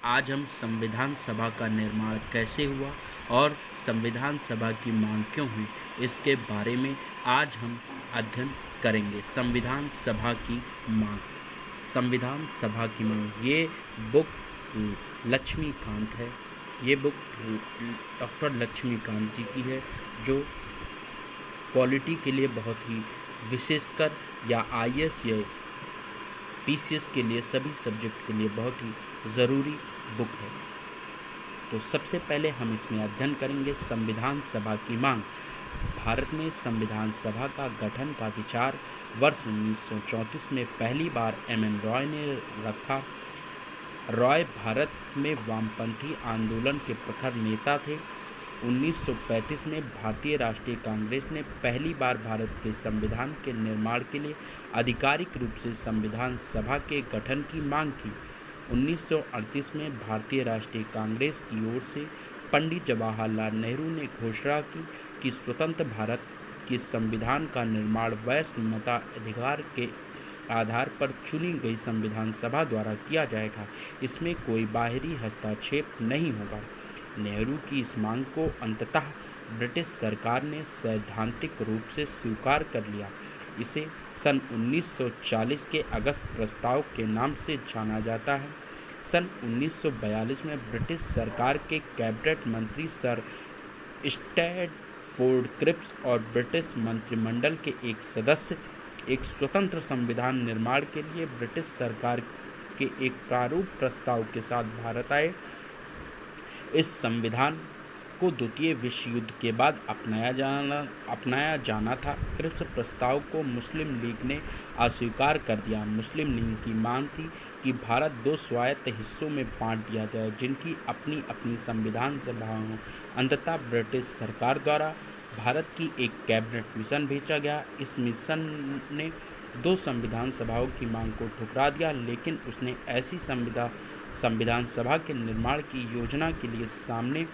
आज हम संविधान सभा का निर्माण कैसे हुआ और संविधान सभा की मांग क्यों हुई, इसके बारे में आज हम अध्ययन करेंगे। संविधान सभा की मांग। संविधान सभा की मांग ये बुक लक्ष्मीकांत है। ये बुक डॉक्टर लक्ष्मीकांत जी की है, जो पॉलिटी के लिए बहुत ही विशेषकर या आईएएस या पीसीएस के लिए सभी सब्जेक्ट के लिए बहुत ही ज़रूरी बुक है। तो सबसे पहले हम इसमें अध्ययन करेंगे संविधान सभा की मांग। भारत में संविधान सभा का गठन का विचार वर्ष 1934 में पहली बार एम.एन. रॉय ने रखा। रॉय भारत में वामपंथी आंदोलन के प्रखर नेता थे। 1935 में भारतीय राष्ट्रीय कांग्रेस ने पहली बार भारत के संविधान के निर्माण के लिए आधिकारिक रूप से संविधान सभा के गठन की मांग की। 1938 में भारतीय राष्ट्रीय कांग्रेस की ओर से पंडित जवाहरलाल नेहरू ने घोषणा की कि स्वतंत्र भारत के संविधान का निर्माण वयस्क मताधिकार के आधार पर चुनी गई संविधान सभा द्वारा किया जाएगा। इसमें कोई बाहरी हस्तक्षेप नहीं होगा। नेहरू की इस मांग को अंततः ब्रिटिश सरकार ने सैद्धांतिक रूप से स्वीकार कर लिया। इसे सन 1940 के अगस्त प्रस्ताव के नाम से जाना जाता है। सन 1942 में ब्रिटिश सरकार के कैबिनेट मंत्री सर स्टैटफोर्ड क्रिप्स और ब्रिटिश मंत्रिमंडल के एक सदस्य एक स्वतंत्र संविधान निर्माण के लिए ब्रिटिश सरकार के एक प्रारूप प्रस्ताव के साथ भारत आए। इस संविधान को द्वितीय विश्व युद्ध के बाद अपनाया जाना था। क्रिप्स प्रस्ताव को मुस्लिम लीग ने अस्वीकार कर दिया। मुस्लिम लीग की मांग थी कि भारत दो स्वायत्त हिस्सों में बांट दिया जाए, जिनकी अपनी अपनी संविधान सभाएं हों। अंततः ब्रिटिश सरकार द्वारा भारत की एक कैबिनेट मिशन भेजा गया। इस मिशन ने दो संविधान सभाओं की मांग को ठुकरा दिया, लेकिन उसने ऐसी संविधान सभा के निर्माण की योजना के लिए सामने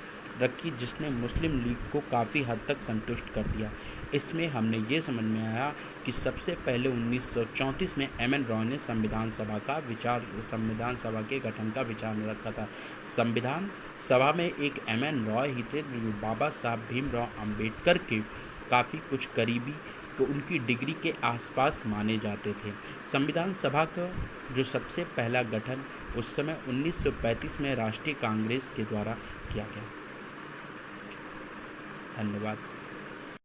रखी जिसने मुस्लिम लीग को काफ़ी हद तक संतुष्ट कर दिया। इसमें हमने ये समझ में आया कि सबसे पहले 1934 में एम.एन. रॉय ने संविधान सभा के गठन का विचार रखा था। संविधान सभा में एक एम.एन. रॉय ही थे जो बाबा साहब भीमराव अंबेडकर के काफ़ी कुछ करीबी को उनकी डिग्री के आसपास माने जाते थे। संविधान सभा का जो सबसे पहला गठन उस समय 1935 में राष्ट्रीय कांग्रेस के द्वारा किया गया। धन्यवाद।